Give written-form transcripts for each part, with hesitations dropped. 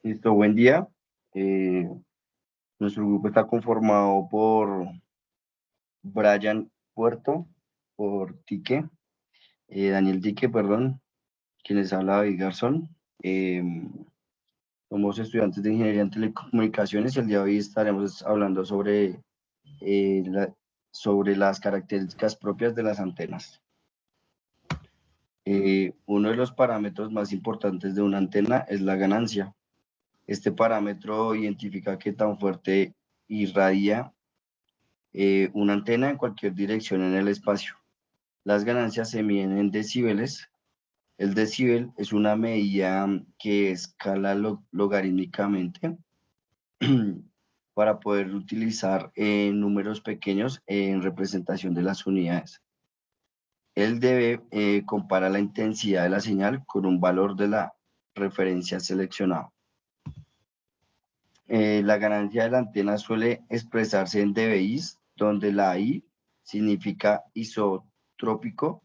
Listo, buen día. Eh, Nuestro grupo está conformado por Brian Puerto, por Tique, Daniel Tique, perdón, quienes habla David Garzón. Eh, Somos estudiantes de Ingeniería en Telecomunicaciones y el día de hoy estaremos hablando eh, la- sobre las características propias de las antenas. Uno de los parámetros más importantes de una antena es la ganancia. Este parámetro identifica qué tan fuerte irradia una antena en cualquier dirección en el espacio. Las ganancias se miden en decibeles. El decibel es una medida que escala logarítmicamente para poder utilizar números pequeños en representación de las unidades. El dB compara la intensidad de la señal con un valor de la referencia seleccionado. La ganancia de la antena suele expresarse en dBis, donde la I significa isotrópico.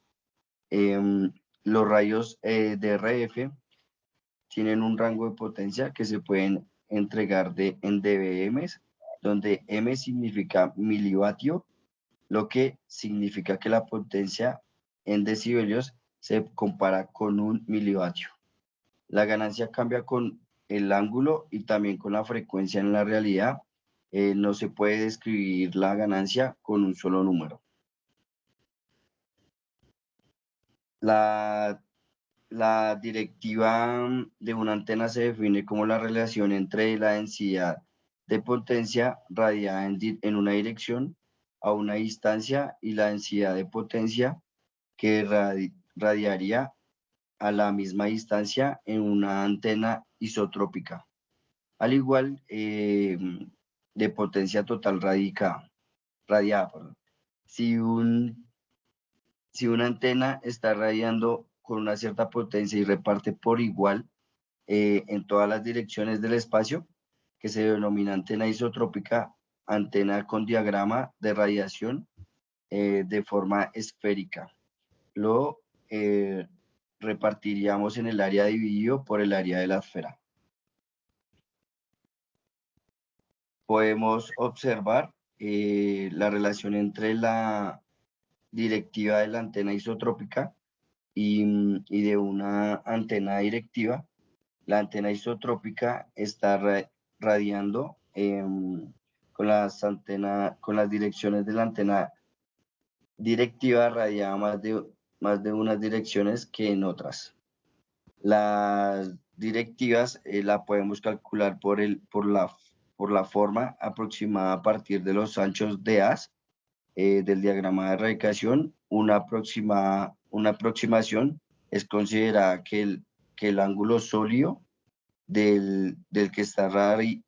Los rayos de RF tienen un rango de potencia que se pueden entregar en dBm, donde M significa milivatio, lo que significa que la potencia en decibelios se compara con un milivatio. La ganancia cambia con el ángulo y también con la frecuencia en la realidad. No se puede describir la ganancia con un solo número. La, la directiva de una antena se define como la relación entre la densidad de potencia radiada en una dirección a una distancia y la densidad de potencia que radiaría a la misma distancia en una antena isotrópica. Al igual de potencia total radiada. Perdón. Si, si una antena está radiando con una cierta potencia y reparte por igual en todas las direcciones del espacio, que se denomina antena isotrópica, antena con diagrama de radiación de forma esférica. Lo repartiríamos en el área dividido por el área de la esfera. Podemos observar la relación entre la directiva de la antena isotrópica y de una antena directiva. La antena isotrópica está radiando con las direcciones de la antena directiva radiada más de unas direcciones que en otras. Las directivas la podemos calcular por la forma aproximada a partir de los anchos de haz del diagrama de radiación. Una aproximación es considerada que el ángulo sólido del que está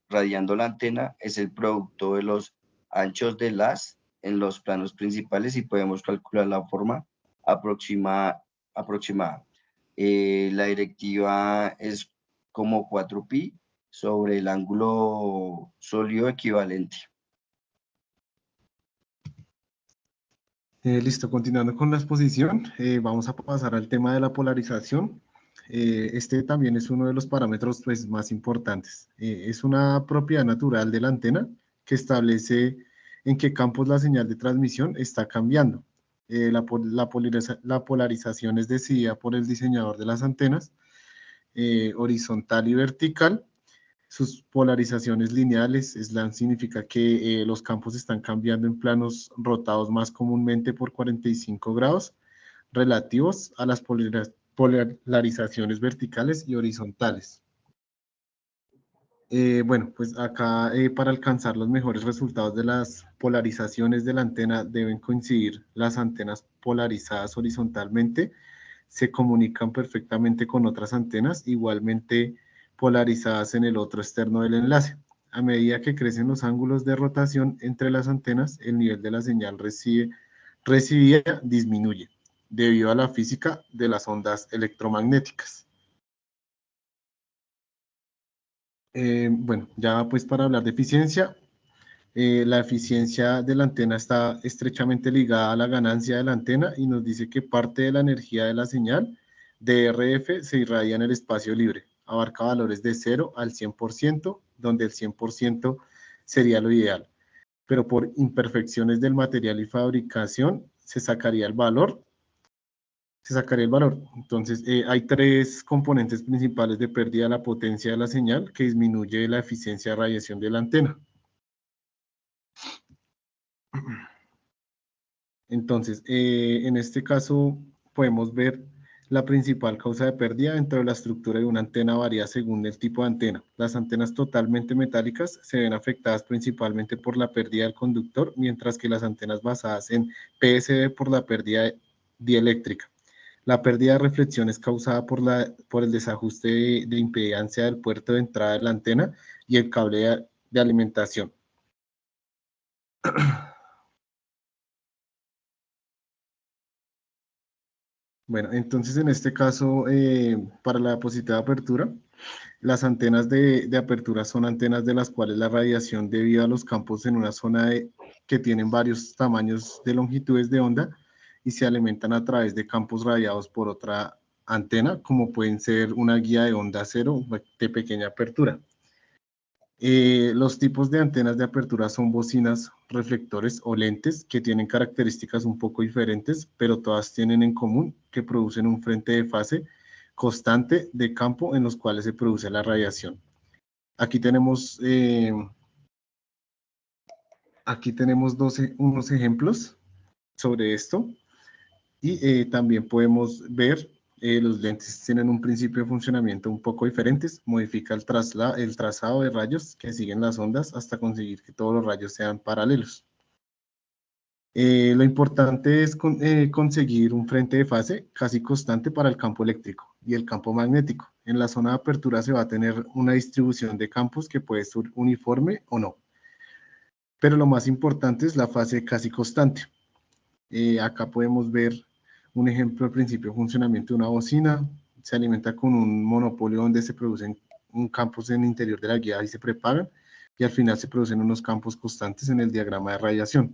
radiando la antena es el producto de los anchos del haz en los planos principales y podemos calcular la forma aproximada. La directiva es como 4pi sobre el ángulo sólido equivalente. Listo, continuando con la exposición, vamos a pasar al tema de la polarización. Este también es uno de los parámetros pues, más importantes. Es una propiedad natural de la antena que establece en qué campos la señal de transmisión está cambiando. La polarización es decidida por el diseñador de las antenas, horizontal y vertical. Sus polarizaciones lineales, SLAN significa que los campos están cambiando en planos rotados más comúnmente por 45 grados relativos a las polarizaciones verticales y horizontales. Bueno, pues acá para alcanzar los mejores resultados de las polarizaciones de la antena deben coincidir las antenas polarizadas horizontalmente, se comunican perfectamente con otras antenas igualmente polarizadas en el otro externo del enlace. A medida que crecen los ángulos de rotación entre las antenas, el nivel de la señal recibida disminuye debido a la física de las ondas electromagnéticas. Bueno, ya pues para hablar de eficiencia, la eficiencia de la antena está estrechamente ligada a la ganancia de la antena y nos dice que parte de la energía de la señal de RF se irradia en el espacio libre, abarca valores de 0 al 100%, donde el 100% sería lo ideal. Pero por imperfecciones del material y fabricación se sacaría el valor. Entonces, hay tres componentes principales de pérdida de la potencia de la señal que disminuye la eficiencia de radiación de la antena. Entonces, en este caso podemos ver la principal causa de pérdida dentro de la estructura de una antena varía según el tipo de antena. Las antenas totalmente metálicas se ven afectadas principalmente por la pérdida del conductor, mientras que las antenas basadas en PSB por la pérdida dieléctrica. La pérdida de reflexión es causada por el desajuste de impedancia del puerto de entrada de la antena y el cable de alimentación. Bueno, entonces en este caso, para la diapositiva de apertura, las antenas de apertura son antenas de las cuales la radiación debido a los campos en una zona que tienen varios tamaños de longitudes de onda y se alimentan a través de campos radiados por otra antena, como pueden ser una guía de onda cero de pequeña apertura. Los tipos de antenas de apertura son bocinas, reflectores o lentes que tienen características un poco diferentes, pero todas tienen en común que producen un frente de fase constante de campo en los cuales se produce la radiación. Aquí tenemos, unos ejemplos sobre esto y también podemos ver los lentes tienen un principio de funcionamiento un poco diferentes, modifica el trazado de rayos que siguen las ondas hasta conseguir que todos los rayos sean paralelos. Lo importante es conseguir un frente de fase casi constante para el campo eléctrico y el campo magnético. En la zona de apertura se va a tener una distribución de campos que puede ser uniforme o no. Pero lo más importante es la fase casi constante. Acá podemos ver un ejemplo del principio de funcionamiento de una bocina. Se alimenta con un monopolio donde se producen campos en el interior de la guía y se preparan, y al final se producen unos campos constantes en el diagrama de radiación.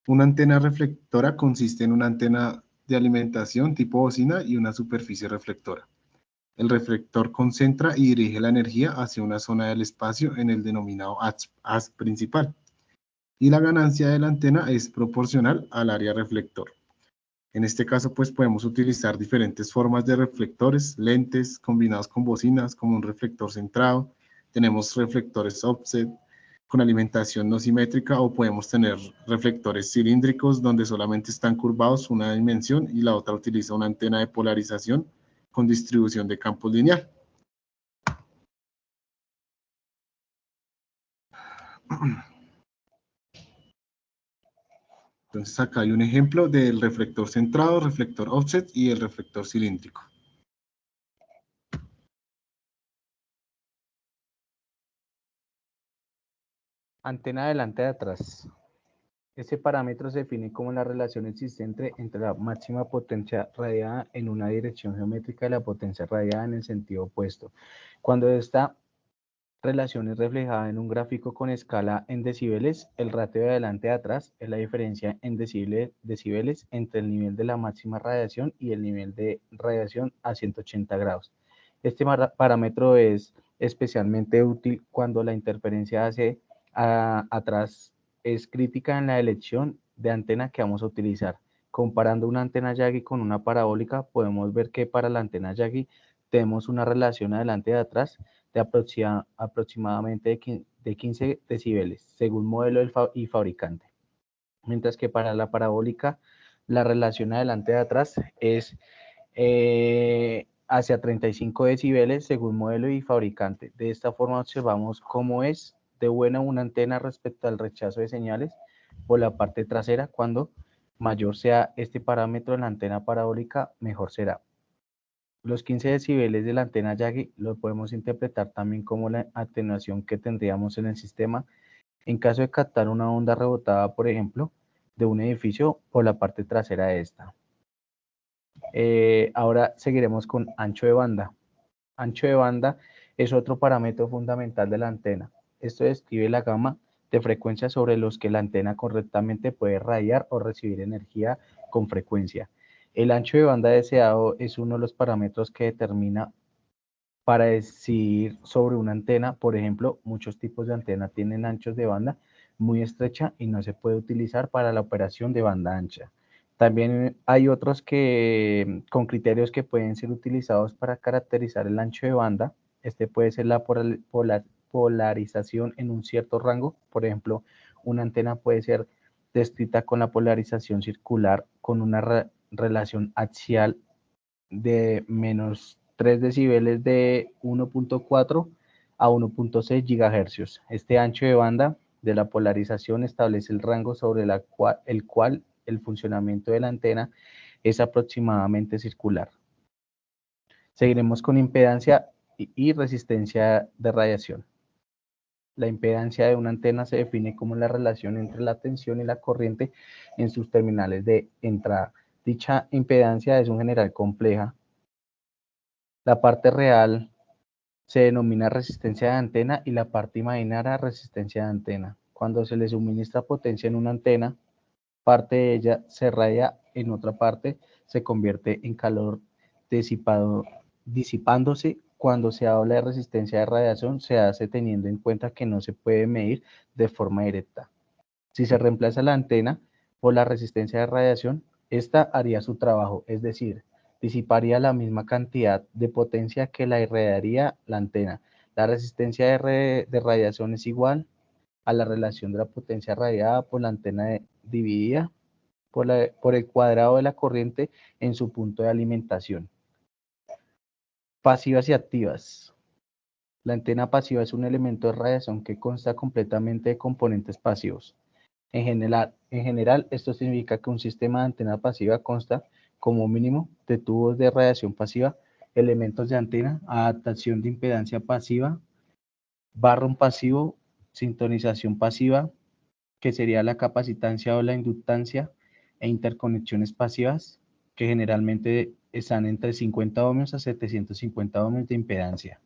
Una antena reflectora consiste en una antena de alimentación tipo bocina y una superficie reflectora. El reflector concentra y dirige la energía hacia una zona del espacio en el denominado haz principal, y la ganancia de la antena es proporcional al área reflector. En este caso, pues podemos utilizar diferentes formas de reflectores, lentes combinados con bocinas, como un reflector centrado. Tenemos reflectores offset con alimentación no simétrica, o podemos tener reflectores cilíndricos donde solamente están curvados una dimensión y la otra utiliza una antena de polarización con distribución de campos lineal. Entonces acá hay un ejemplo del reflector centrado, reflector offset y el reflector cilíndrico. Antena adelante de atrás. Este parámetro se define como la relación existente entre la máxima potencia radiada en una dirección geométrica y la potencia radiada en el sentido opuesto. Cuando esta relación es reflejada en un gráfico con escala en decibeles, el ratio de adelante de atrás es la diferencia en decibeles entre el nivel de la máxima radiación y el nivel de radiación a 180 grados. Este parámetro es especialmente útil cuando la interferencia hacia atrás es crítica en la elección de antena que vamos a utilizar. Comparando una antena Yagi con una parabólica, podemos ver que para la antena Yagi tenemos una relación adelante y atrás de aproximadamente de 15 decibeles, según modelo y fabricante. Mientras que para la parabólica, la relación adelante y atrás es hacia 35 decibeles, según modelo y fabricante. De esta forma observamos cómo es de buena una antena respecto al rechazo de señales por la parte trasera. Cuando mayor sea este parámetro en la antena parabólica, mejor será. Los 15 decibeles de la antena Yagi lo podemos interpretar también como la atenuación que tendríamos en el sistema en caso de captar una onda rebotada, por ejemplo, de un edificio por la parte trasera de esta. Ahora seguiremos con ancho de banda. Ancho de banda es otro parámetro fundamental de la antena. Esto describe la gama de frecuencias sobre los que la antena correctamente puede radiar o recibir energía con frecuencia. El ancho de banda deseado es uno de los parámetros que determina para decidir sobre una antena. Por ejemplo, muchos tipos de antena tienen anchos de banda muy estrecha y no se puede utilizar para la operación de banda ancha. También hay otros que con criterios que pueden ser utilizados para caracterizar el ancho de banda. Este puede ser la polarización en un cierto rango. Por ejemplo, una antena puede ser descrita con la polarización circular con una relación axial de menos 3 decibeles de 1.4 a 1.6 gigahercios. Este ancho de banda de la polarización establece el rango sobre el cual el funcionamiento de la antena es aproximadamente circular. Seguiremos con impedancia y resistencia de radiación. La impedancia de una antena se define como la relación entre la tensión y la corriente en sus terminales de entrada. Dicha impedancia es en general compleja. La parte real se denomina resistencia de antena y la parte imaginaria resistencia de antena. Cuando se le suministra potencia en una antena, parte de ella se radia en otra parte, se convierte en calor disipándose. Cuando se habla de resistencia de radiación, se hace teniendo en cuenta que no se puede medir de forma directa. Si se reemplaza la antena por la resistencia de radiación, esta haría su trabajo, es decir, disiparía la misma cantidad de potencia que la irradiaría la antena. La resistencia de radiación es igual a la relación de la potencia radiada por la antena dividida por el cuadrado de la corriente en su punto de alimentación. Pasivas y activas. La antena pasiva es un elemento de radiación que consta completamente de componentes pasivos. En general, esto significa que un sistema de antena pasiva consta, como mínimo, de tubos de radiación pasiva, elementos de antena, adaptación de impedancia pasiva, barrón pasivo, sintonización pasiva, que sería la capacitancia o la inductancia, e interconexiones pasivas, que generalmente están entre 50 ohmios a 750 ohmios de impedancia.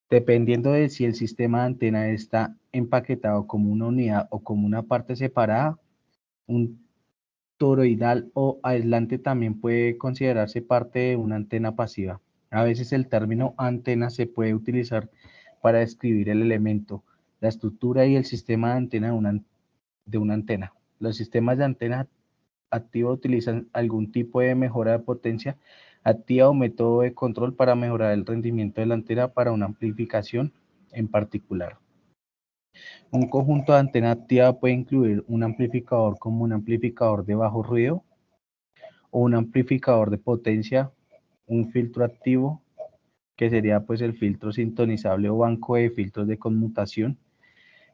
Dependiendo de si el sistema de antena está empaquetado como una unidad o como una parte separada, un toroidal o aislante también puede considerarse parte de una antena pasiva. A veces el término antena se puede utilizar para describir el elemento, la estructura y el sistema de antena de una antena. Los sistemas de antena activa utilizan algún tipo de mejora de potencia activa o método de control para mejorar el rendimiento de la antena para una amplificación en particular. Un conjunto de antena activa puede incluir un amplificador como un amplificador de bajo ruido o un amplificador de potencia, un filtro activo, que sería pues el filtro sintonizable o banco de filtros de conmutación,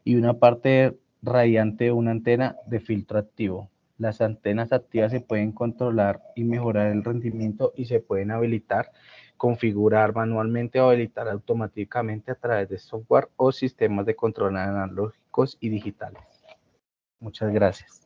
y una parte radiante de una antena de filtro activo. Las antenas activas se pueden controlar y mejorar el rendimiento y se pueden habilitar, configurar manualmente o habilitar automáticamente a través de software o sistemas de control analógicos y digitales. Muchas gracias.